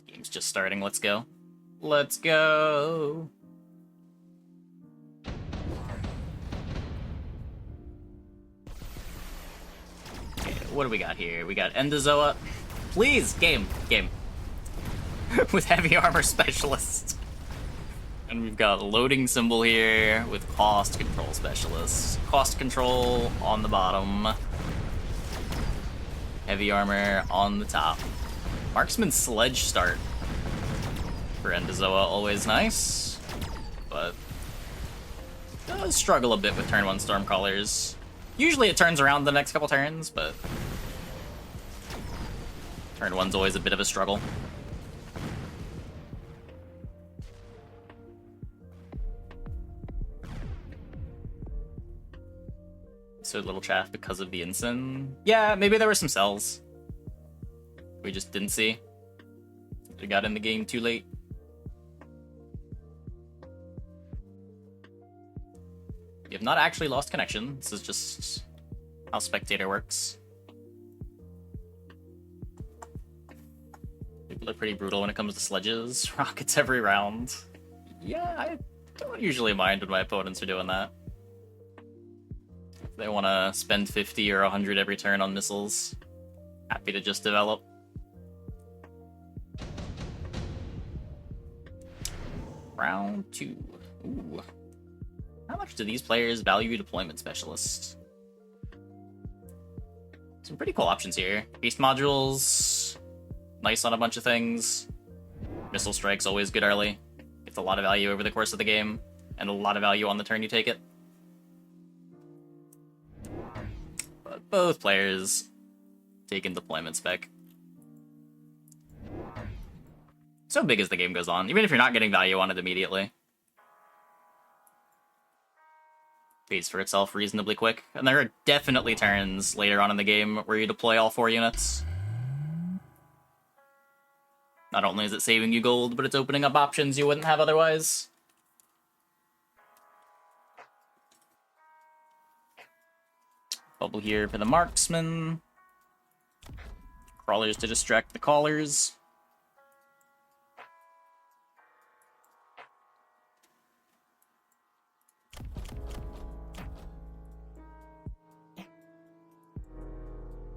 Game's just starting, let's go. Let's go! Okay, what do we got here? We got Endozoa. Please, game. With heavy armor specialist. And we've got loading symbol here with cost control specialist. Cost control on the bottom. Heavy armor on the top. Marksman sledge start for Endozoa, always nice. But does struggle a bit with turn 1 Stormcrawlers. Usually it turns around the next couple turns, but turn 1's always a bit of a struggle. So little chaff because of the ensign. Yeah, maybe there were some cells we just didn't see. We got in the game too late. You have not actually lost connection. This is just how Spectator works. People are pretty brutal when it comes to sledges. Rockets every round. Yeah, I don't usually mind when my opponents are doing that. If they want to spend 50 or 100 every turn on missiles, happy to just develop. Round 2. Ooh. How much do these players value deployment specialists? Some pretty cool options here. Beast modules, nice on a bunch of things. Missile strike's always good early. Gets a lot of value over the course of the game, and a lot of value on the turn you take it. But both players taking deployment spec. So big as the game goes on, even if you're not getting value on it immediately. Pays for itself reasonably quick. And there are definitely turns later on in the game where you deploy all 4 units. Not only is it saving you gold, but it's opening up options you wouldn't have otherwise. Bubble here for the marksman. Crawlers to distract the callers.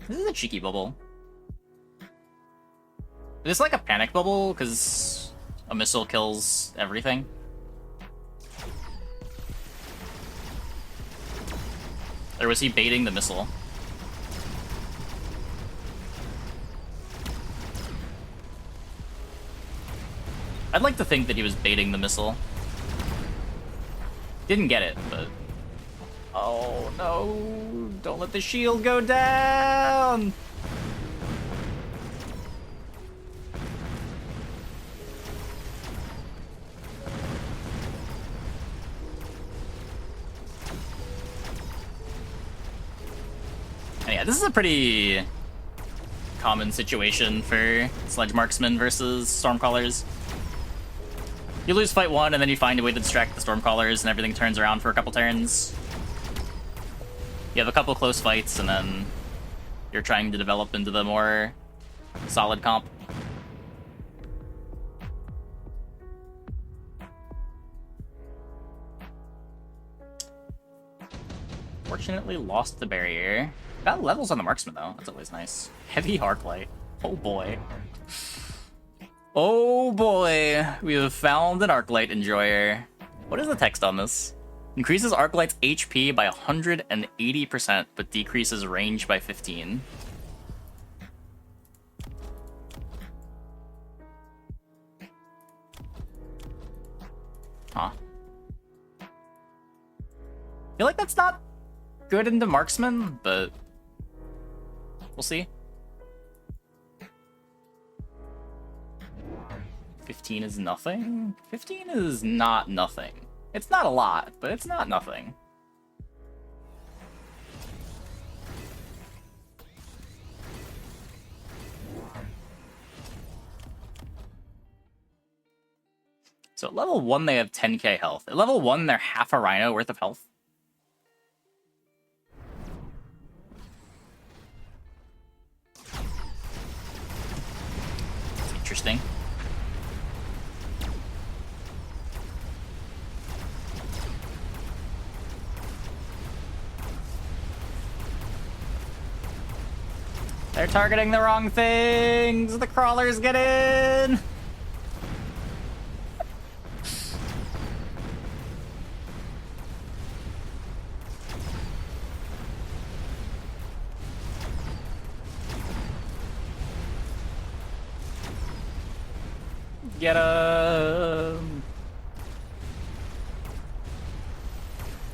This is a cheeky bubble. Is this like a panic bubble? Because a missile kills everything? Or was he baiting the missile? I'd like to think that he was baiting the missile. Didn't get it, but... Oh no! Don't let the shield go down! And yeah, this is a pretty common situation for Sledge Marksman versus Stormcrawlers. You lose fight 1, and then you find a way to distract the Stormcrawlers, and everything turns around for a couple turns. You have a couple close fights, and then you're trying to develop into the more solid comp. Fortunately, lost the barrier. Got levels on the marksman, though. That's always nice. Heavy Arclight. Oh, boy. Oh, boy. We have found an Arclight enjoyer. What is the text on this? Increases Arclight's HP by 180%, but decreases range by 15. Huh. I feel like that's not good into marksman, but we'll see. 15 is nothing? 15 is not nothing. It's not a lot, but it's not nothing. So at level 1, they have 10k health. At level 1, they're half a rhino worth of health. Interesting. They're targeting the wrong things! The crawlers get in! Get him!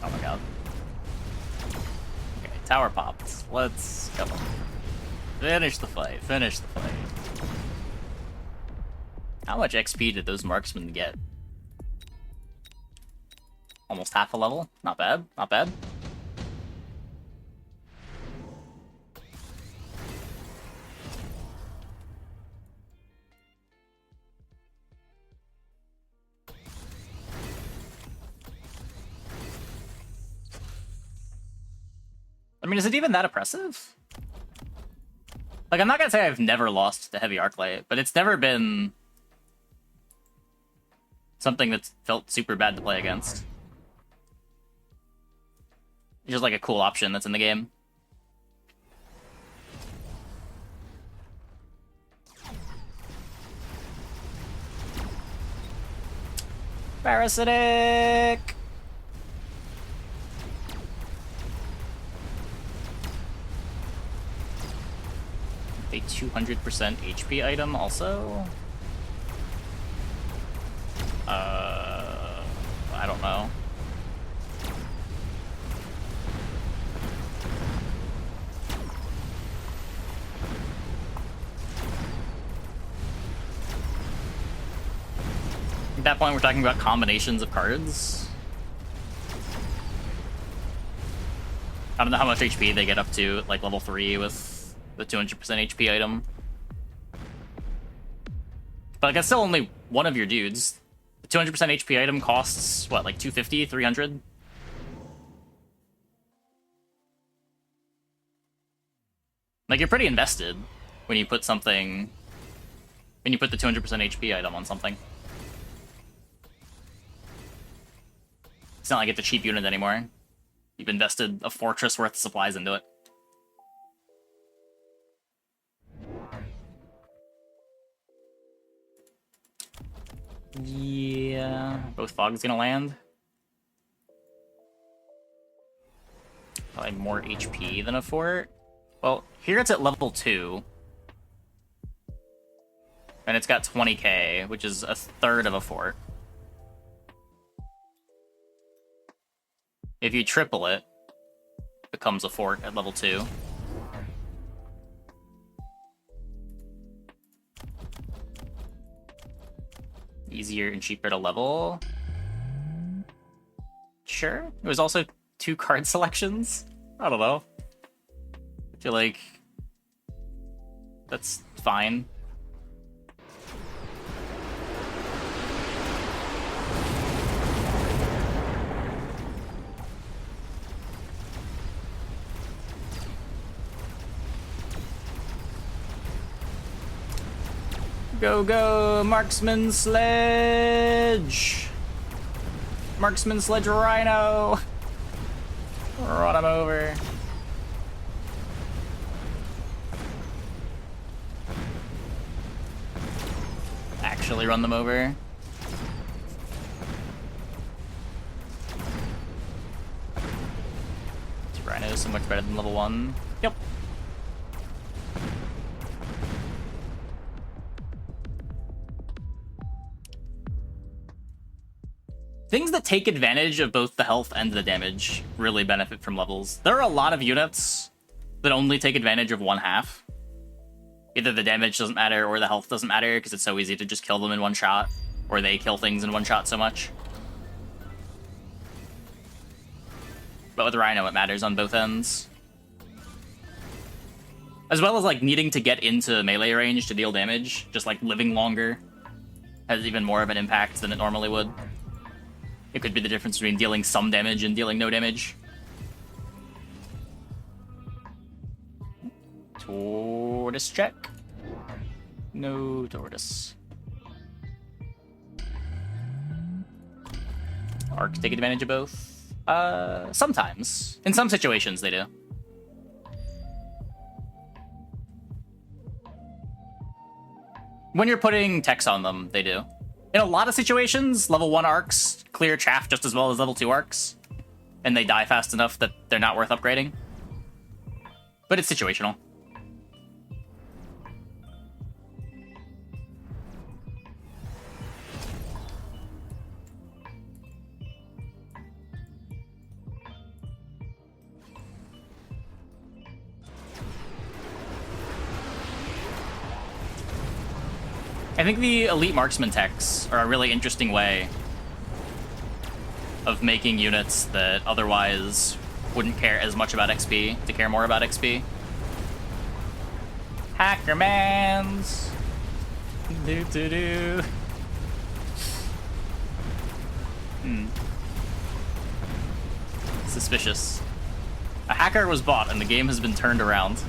Oh my god. Okay, tower popped. Let's go. Finish the fight, finish the fight. How much XP did those marksmen get? Almost half a level? Not bad, not bad. I mean, is it even that oppressive? Like, I'm not gonna say I've never lost to heavy arclight, but it's never been something that's felt super bad to play against. It's just like a cool option that's in the game. Parasitic! A 200% HP item also? I don't know. At that point, we're talking about combinations of cards. I don't know how much HP they get up to, like, level 3 with the 200% HP item. But like, that's still only one of your dudes. The 200% HP item costs, what, like 250, 300? Like, you're pretty invested when you put something... when you put the 200% HP item on something. It's not like it's a cheap unit anymore. You've invested a fortress worth of supplies into it. Yeah, both fogs gonna land. Probably more HP than a fort. Well, here it's at level 2. And it's got 20k, which is a third of a fort. If you triple it, it becomes a fort at level 2. Easier and cheaper to level. Sure. It was also 2 card selections. I don't know. I feel like that's fine. Go, go, Marksman Sledge! Marksman Sledge Rhino! Run him over. Actually run them over. Two Rhinos, so much better than level 1. Yep. Things that take advantage of both the health and the damage really benefit from levels. There are a lot of units that only take advantage of 1/2. Either the damage doesn't matter or the health doesn't matter because it's so easy to just kill them in one shot, or they kill things in one shot so much. But with Rhino, it matters on both ends. As well as like needing to get into melee range to deal damage, just like living longer has even more of an impact than it normally would. It could be the difference between dealing some damage and dealing no damage. Tortoise check. No tortoise. Arc take advantage of both? Sometimes. In some situations, they do. When you're putting techs on them, they do. In a lot of situations, level 1 arcs clear chaff just as well as level 2 arcs. And they die fast enough that they're not worth upgrading. But it's situational. I think the elite marksman techs are a really interesting way of making units that otherwise wouldn't care as much about XP to care more about XP. Hackermans! Do. Suspicious. A hacker was bought and the game has been turned around.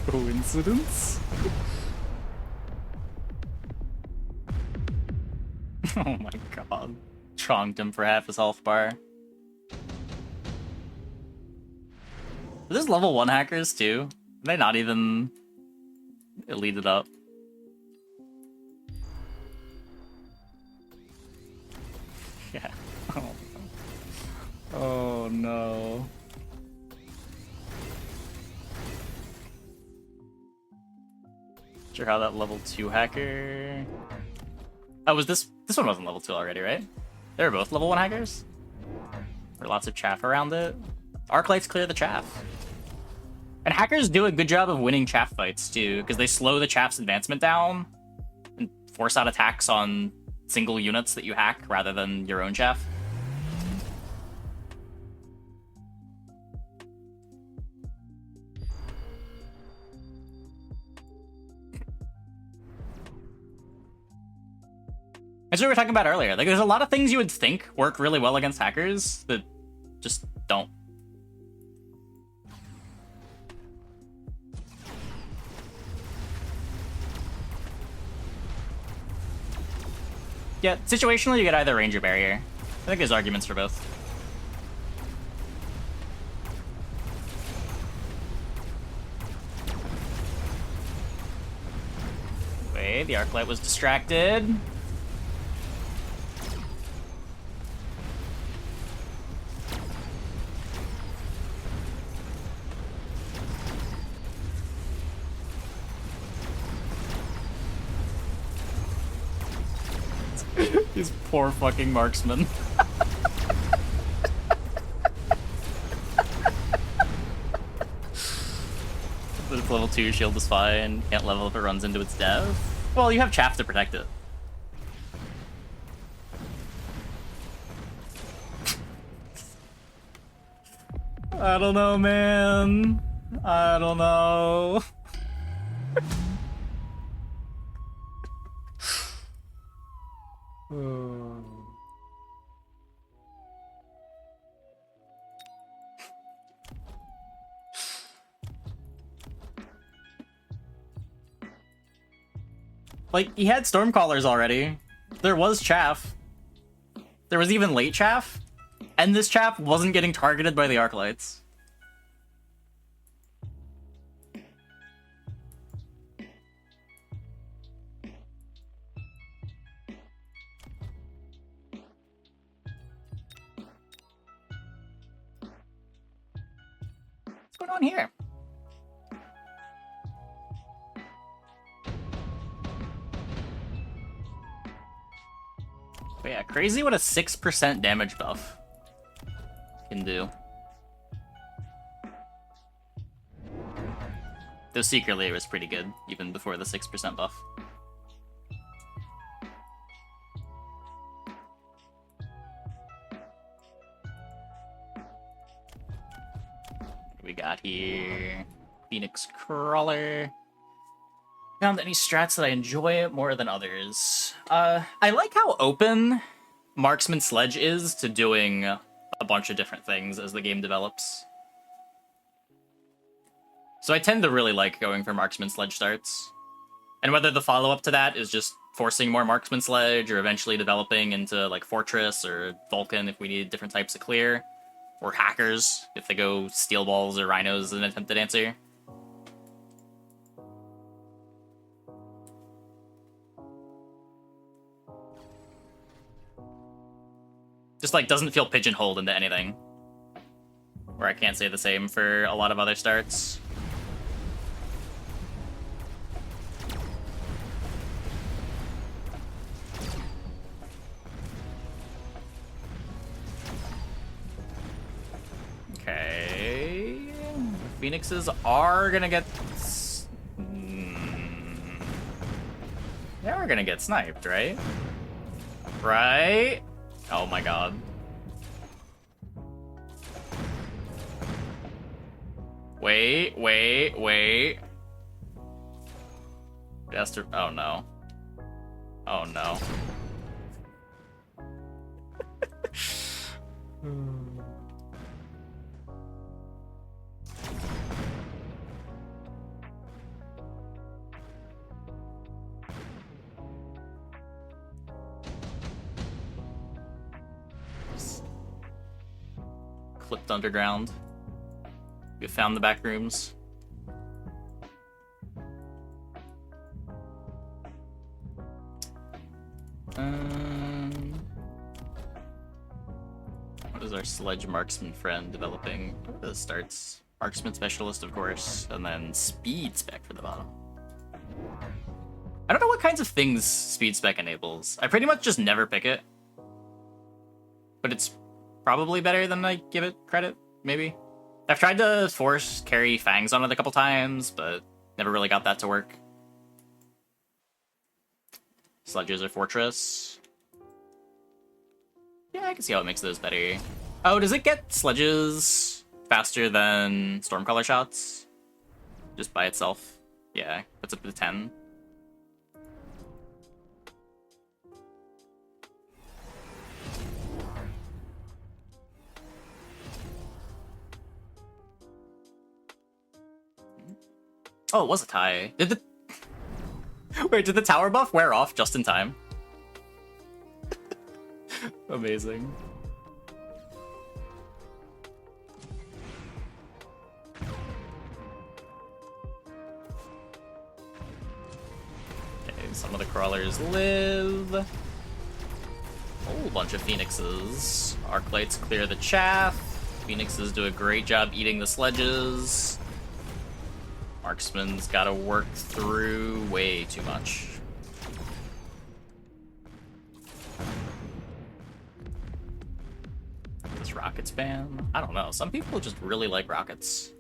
Coincidence? Oh my god. Chonked him for half his health bar. Are these level 1 hackers too? Are they not even elited up? Yeah. Oh no. Sure how that level 2 hacker... Oh, was this one wasn't level 2 already, right? They were both level 1 hackers? There were lots of chaff around it. Arc lights clear the chaff. And hackers do a good job of winning chaff fights too, because they slow the chaff's advancement down and force out attacks on single units that you hack rather than your own chaff. That's what we were talking about earlier. Like, there's a lot of things you would think work really well against hackers that just don't. Yeah, situationally you get either range or barrier. I think there's arguments for both. Wait, the arc light was distracted. These poor fucking marksmen. But it's level 2, shield is fine. Can't level if it runs into its dev. Well, you have chaff to protect it. I don't know, man. I don't know. Like, he had Stormcallers already. There was chaff. There was even late chaff. And this chaff wasn't getting targeted by the arc lights. What's going on here? But yeah, crazy what a 6% damage buff can do. Though secretly it was pretty good, even before the 6% buff. What we got here? Phoenix Crawler. Found any strats that I enjoy more than others? I like how open Marksman Sledge is to doing a bunch of different things as the game develops. So I tend to really like going for Marksman Sledge starts. And whether the follow-up to that is just forcing more Marksman Sledge, or eventually developing into, like, Fortress or Vulcan if we need different types of clear, or Hackers if they go Steel Balls or Rhinos as an attempted answer. Just, like, doesn't feel pigeonholed into anything. Where I can't say the same for a lot of other starts. Okay. Phoenixes are gonna get... They are gonna get sniped, right? Right? Oh my god. Wait. Just oh no. Oh no. Clipped underground. We found the back rooms. What is our sledge marksman friend developing? This starts marksman specialist, of course, and then speed spec for the bottom. I don't know what kinds of things speed spec enables. I pretty much just never pick it, but it's probably better than I give it credit, maybe. I've tried to force carry Fangs on it a couple times, but never really got that to work. Sledges or Fortress. Yeah, I can see how it makes those better. Oh, does it get sledges faster than Stormcaller shots? Just by itself? Yeah, that's up to 10. Oh, it was a tie. Did the... Wait, did the tower buff wear off just in time? Amazing. Okay, some of the crawlers live. A whole bunch of phoenixes. Arclights clear the chaff. Phoenixes do a great job eating the sledges. Marksman's gotta work through way too much. Does rockets ban? I don't know. Some people just really like rockets.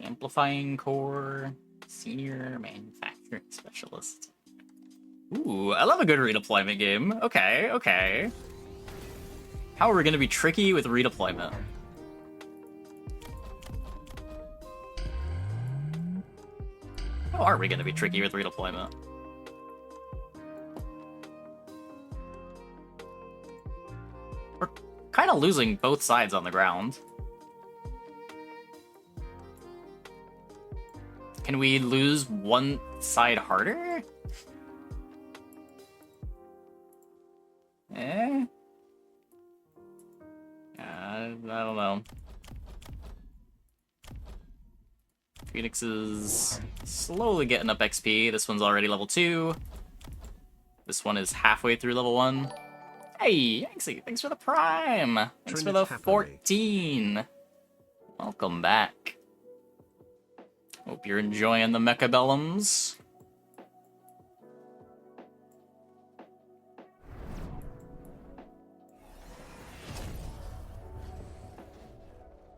Amplifying core, senior manufacturing specialist. Ooh, I love a good redeployment game. Okay. How are we going to be tricky with redeployment? How are we going to be tricky with redeployment? We're kind of losing both sides on the ground. Can we lose one side harder? I don't know. Phoenix is slowly getting up XP. This one's already level 2. This one is halfway through level 1. Hey, Yanksy, thanks for the prime. Thanks for the 14. Welcome back. Hope you're enjoying the Mechabellums.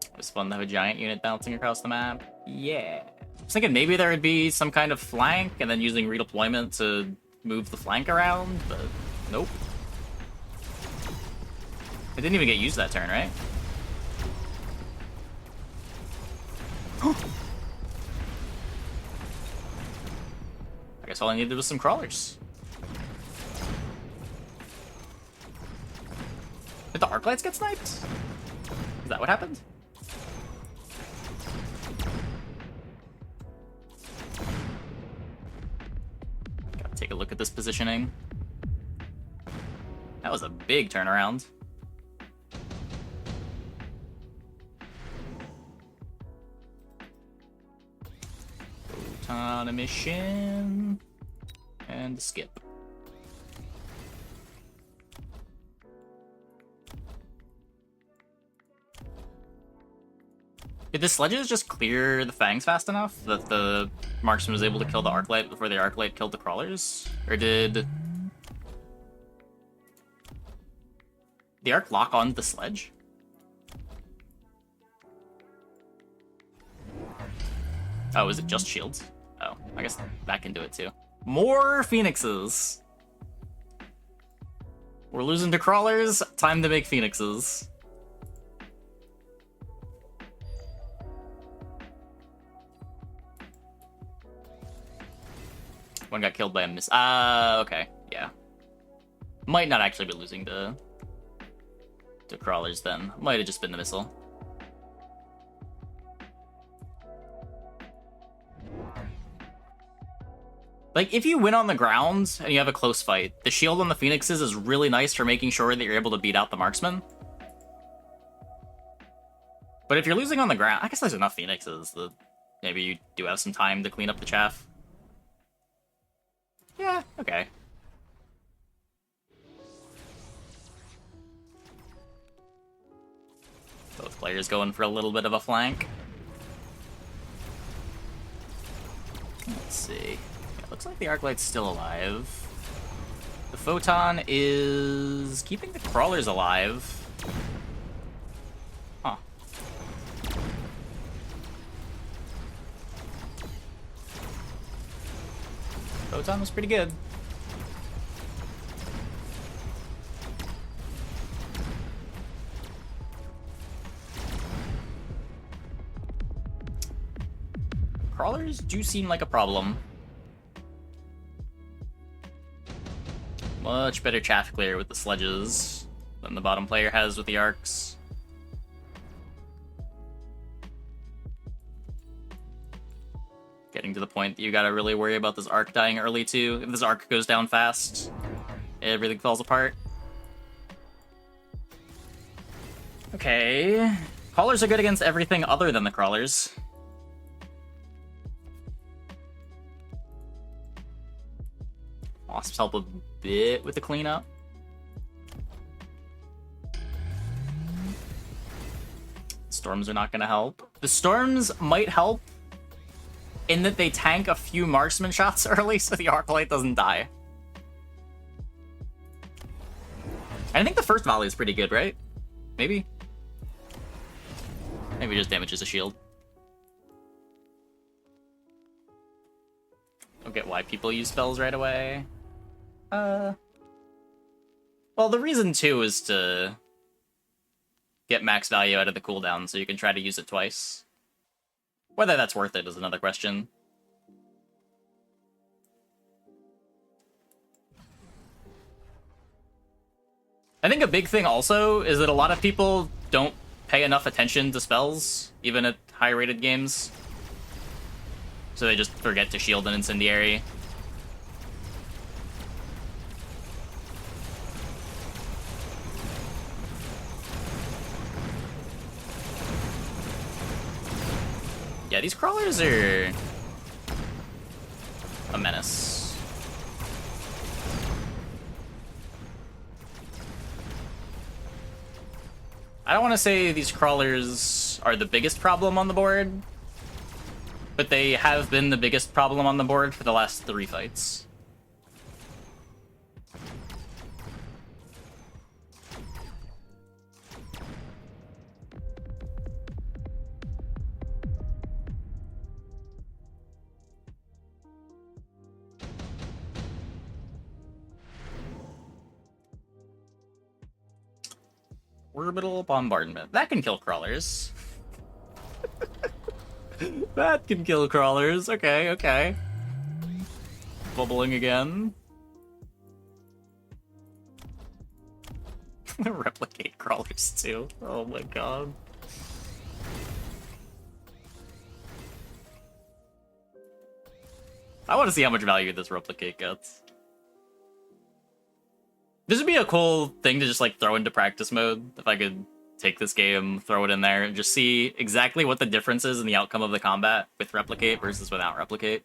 It was fun to have a giant unit bouncing across the map. Yeah. I was thinking maybe there would be some kind of flank and then using redeployment to move the flank around, but nope. It didn't even get used that turn, right? I guess all I needed was some crawlers. Did the arc lights get sniped? Is that what happened? Gotta take a look at this positioning. That was a big turnaround. On a mission and skip. Did the sledges just clear the fangs fast enough that the marksman was able to kill the arc light before the arc light killed the crawlers? Or did the arc lock onto the sledge? Oh, is it just shields? Oh, I guess that can do it too. More phoenixes! We're losing to crawlers, time to make phoenixes. One got killed by a miss. Okay, yeah. Might not actually be losing to crawlers then. Might have just been the missile. Like, if you win on the ground and you have a close fight, the shield on the phoenixes is really nice for making sure that you're able to beat out the marksman. But if you're losing on the ground, I guess there's enough phoenixes that maybe you do have some time to clean up the chaff. Yeah, okay. Both players going for a little bit of a flank. Let's see. Yeah, looks like the arc light's still alive. The photon is keeping the crawlers alive. Huh. Photon was pretty good. Crawlers do seem like a problem. Much better chaff clear with the sledges than the bottom player has with the arcs. Getting to the point that you gotta really worry about this arc dying early too. If this arc goes down fast, everything falls apart. Okay. Crawlers are good against everything other than the crawlers. Wasps help a bit with the cleanup. Storms are not going to help. The storms might help in that they tank a few marksman shots early so the arc light doesn't die. I think the first volley is pretty good, right? Maybe? Maybe it just damages a shield. Don't get why people use spells right away. Well, the reason too is to get max value out of the cooldown, so you can try to use it twice. Whether that's worth it is another question. I think a big thing also is that a lot of people don't pay enough attention to spells, even at high-rated games. So they just forget to shield an incendiary. Yeah, these crawlers are a menace. I don't want to say these crawlers are the biggest problem on the board, but they have been the biggest problem on the board for the last 3 fights. Orbital bombardment. That can kill crawlers. That can kill crawlers. Okay, okay. Bubbling again. Replicate crawlers too. Oh my god. I want to see how much value this replicate gets. This would be a cool thing to just like throw into practice mode. If I could take this game, throw it in there, and just see exactly what the difference is in the outcome of the combat with replicate versus without replicate.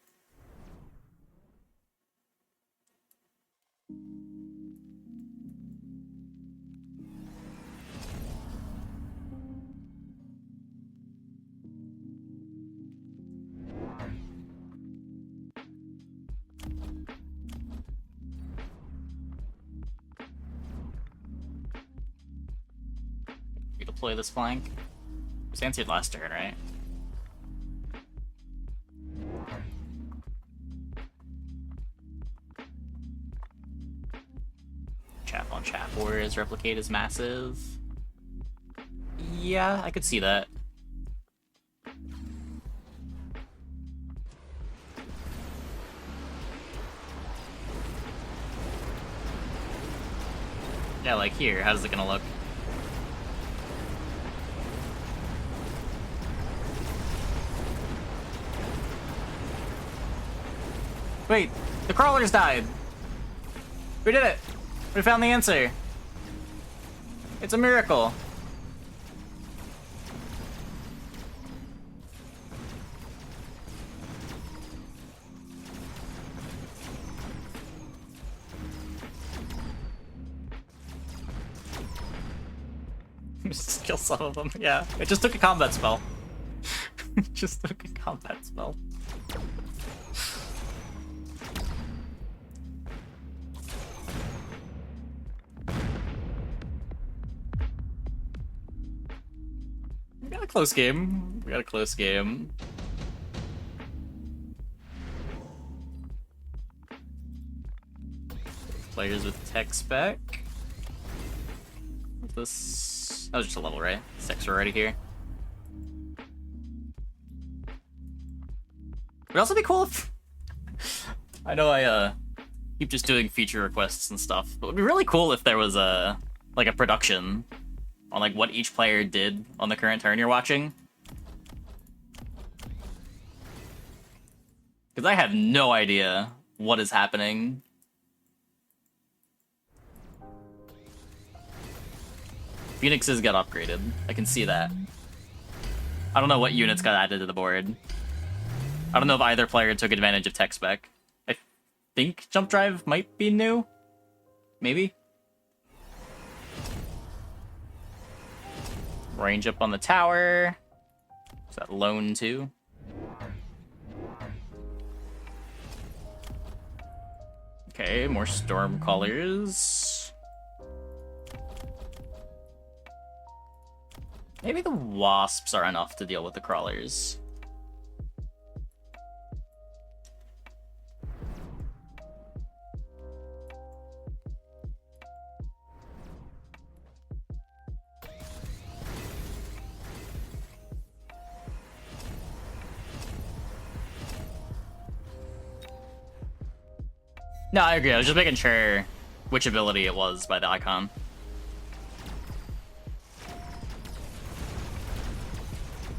We deploy this flank. It was answered last turn, right? Chap on chap warriors replicate is massive. Yeah, I could see that. Yeah, like here, how's it gonna look? Wait, the crawlers died! We did it! We found the answer! It's a miracle! Just kill some of them, yeah. It just took a combat spell. It just took a combat spell. We got a close game. We got a close game. Players with tech spec. This... That was just a level, right? 6 are already here. Would also be cool if... I know I keep just doing feature requests and stuff, but it would be really cool if there was a production on like what each player did on the current turn you're watching. Because I have no idea what is happening. Phoenixes got upgraded. I can see that. I don't know what units got added to the board. I don't know if either player took advantage of tech spec. I think Jump Drive might be new. Maybe. Range up on the tower. Is that lone too? Okay, more storm callers. Maybe the wasps are enough to deal with the crawlers. No, I agree. I was just making sure which ability it was by the icon.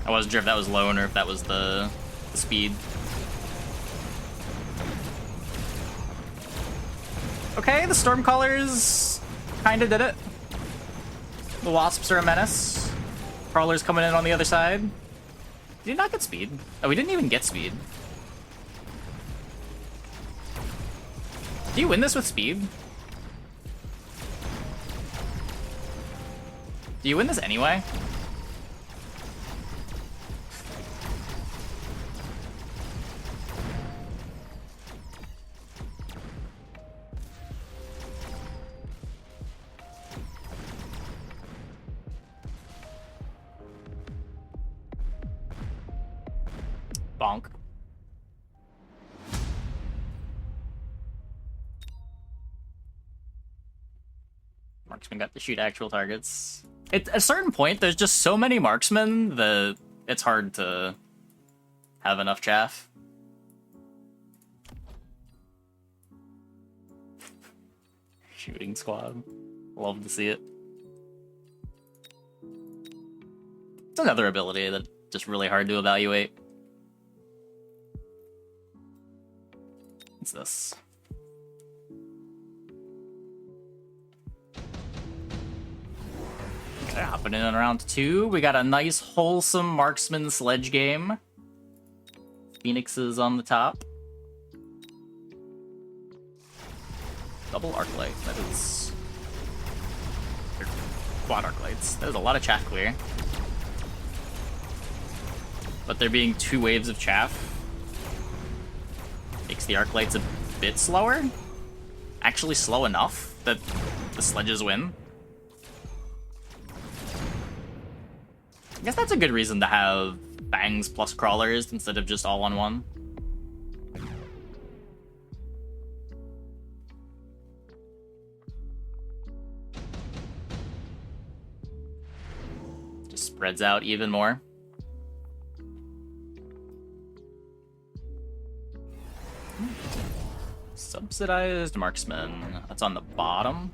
I wasn't sure if that was lone or if that was the speed. Okay, the Stormcallers kinda did it. The Wasps are a menace. Crawlers coming in on the other side. Did he not get speed? Oh, we didn't even get speed. Do you win this with speed? Do you win this anyway? Bonk. Marksman got to shoot actual targets. At a certain point, there's just so many marksmen that it's hard to have enough chaff. Shooting squad. Love to see it. It's another ability that's just really hard to evaluate. What's this? Okay, hopping in on round 2. We got a nice, wholesome marksman sledge game. Phoenixes on the top. Double arc light. That is... or quad arc lights. That is a lot of chaff clear. But there being 2 waves of chaff makes the arc lights a bit slower. Actually slow enough that the sledges win. I guess that's a good reason to have bangs plus crawlers instead of just all on one. Just spreads out even more. Subsidized marksman. That's on the bottom.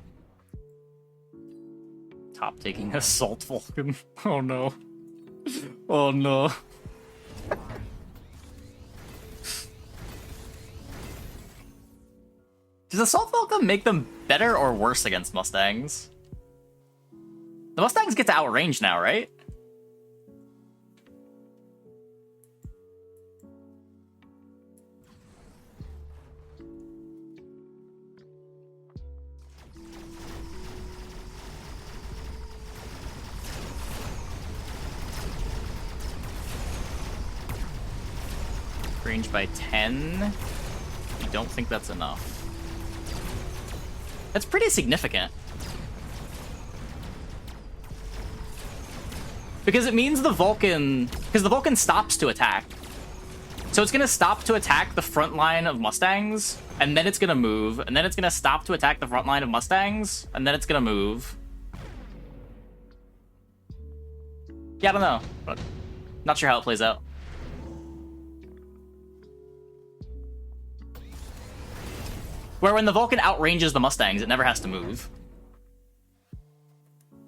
Top taking assault Vulcan. Oh no. Oh no. Does assault Vulcan make them better or worse against Mustangs? The Mustangs get to outrange now, right? Range by 10. I don't think that's enough. That's pretty significant. Because it means the Vulcan... because the Vulcan stops to attack. So it's gonna stop to attack the front line of Mustangs, and then it's gonna move, and then it's gonna stop to attack the front line of Mustangs, and then it's gonna move. Yeah, I don't know. But not sure how it plays out. Where when the Vulcan outranges the Mustangs, it never has to move.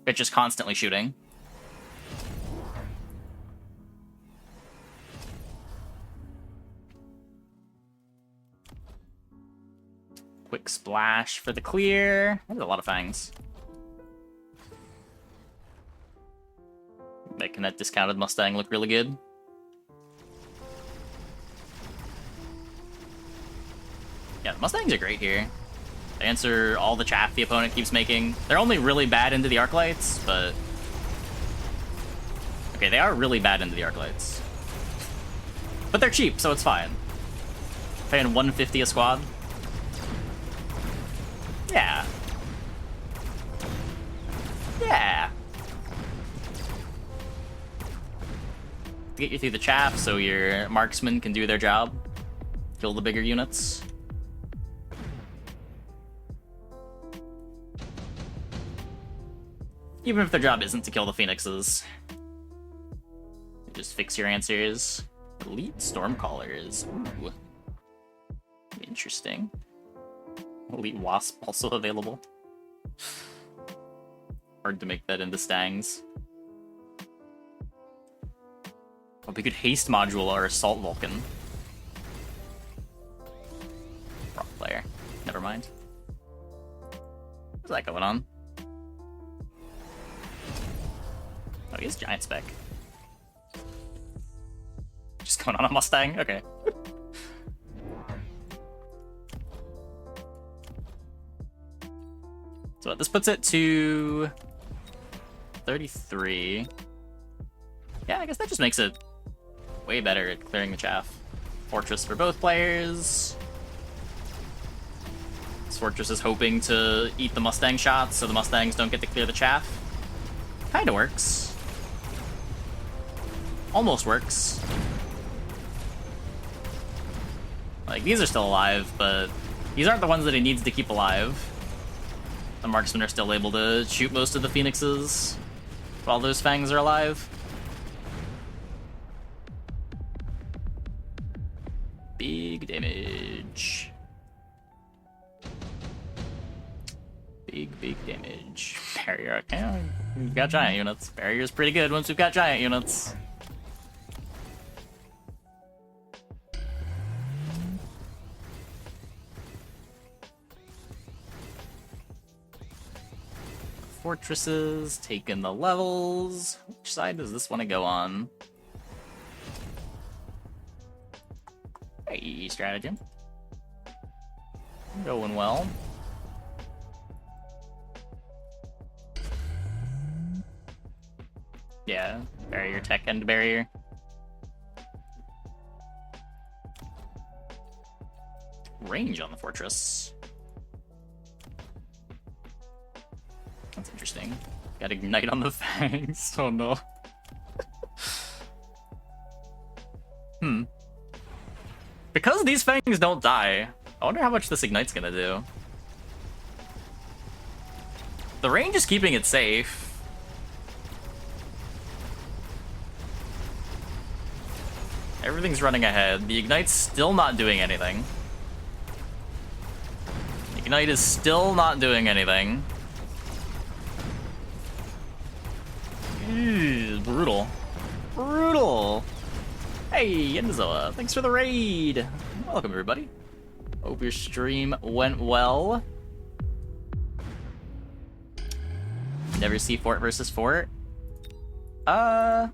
It's just constantly shooting. Quick splash for the clear. That's a lot of fangs. Making that discounted Mustang look really good. Yeah, the Mustangs are great here. They answer all the chaff the opponent keeps making. They're only really bad into the arc lights, but... okay, they are really bad into the arc lights. But they're cheap, so it's fine. Paying 150 a squad. Yeah. Yeah. To get you through the chaff so your marksmen can do their job. Kill the bigger units. Even if their job isn't to kill the Phoenixes. Just fix your answers. Elite Stormcallers. Ooh. Interesting. Elite Wasp also available. Hard to make that into Stangs. Oh, we could Haste Module or Assault Vulcan. Wrong player. Never mind. What's that going on? Oh, he has Giant Spec. Just going on a Mustang? Okay. So this puts it to 33. Yeah, I guess that just makes it way better at clearing the chaff. Fortress for both players. This Fortress is hoping to eat the Mustang shots so the Mustangs don't get to clear the chaff. Kinda works. Almost works. Like, these are still alive, but these aren't the ones that he needs to keep alive. The marksmen are still able to shoot most of the Phoenixes. while those fangs are alive. Big damage. Big damage. Barrier. Yeah, we've got giant units. Barrier's pretty good once we've got giant units. Fortresses, taking the levels. Which side does this want to go on? Hey, stratagem. Going well. Yeah, barrier tech and barrier. Range on the fortress. That's interesting. Got ignite on the fangs. Oh no. Because these fangs don't die, I wonder how much this ignite's gonna do. The range is keeping it safe. Everything's running ahead. The ignite's still not doing anything. The ignite is still not doing anything. Ew, brutal. Brutal! Hey, Enzoa, thanks for the raid! Welcome, everybody. Hope your stream went well. Never see fort versus fort? Yeah.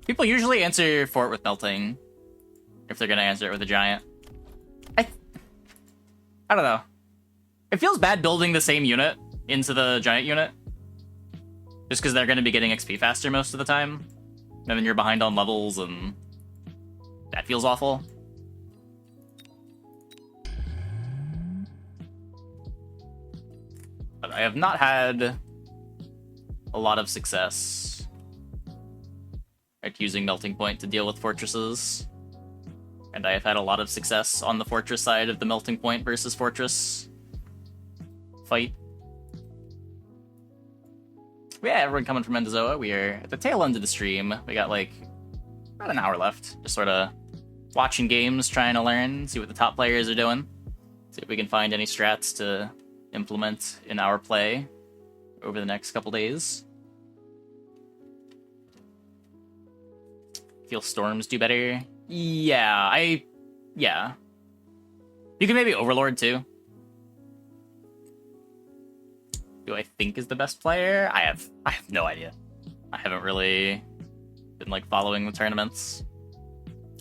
People usually answer fort with melting. If they're gonna answer it with a giant. I don't know. It feels bad building the same unit into the giant unit. Just because they're gonna be getting XP faster most of the time. And then you're behind on levels, and that feels awful. But I have not had a lot of success at using Melting Point to deal with fortresses. And I have had a lot of success on the fortress side of the Melting Point versus fortress fight. Yeah, everyone coming from Endozoa. We are at the tail end of the stream. We got like about an hour left. Just sort of watching games, trying to learn, see what the top players are doing. See if we can find any strats to implement in our play over the next couple days. Feel storms do better? Yeah. Yeah. You can maybe Overlord too. Who I think is the best player? I have no idea. I haven't really been like following the tournaments.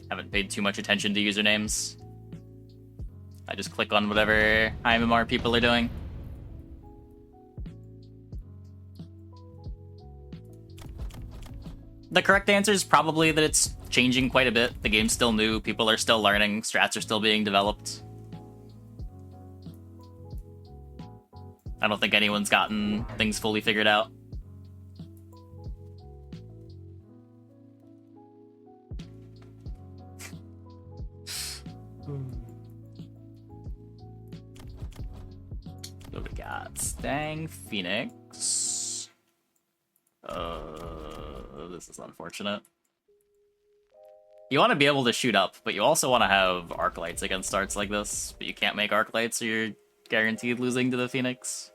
Haven't paid too much attention to usernames. I just click on whatever IMMR people are doing. The correct answer is probably that it's changing quite a bit. The game's still new, people are still learning, strats are still being developed. I don't think anyone's gotten things fully figured out. So we got Stang Phoenix. This is unfortunate. You want to be able to shoot up, but you also want to have arc lights against starts like this. But you can't make arc lights, or you're guaranteed losing to the Phoenix.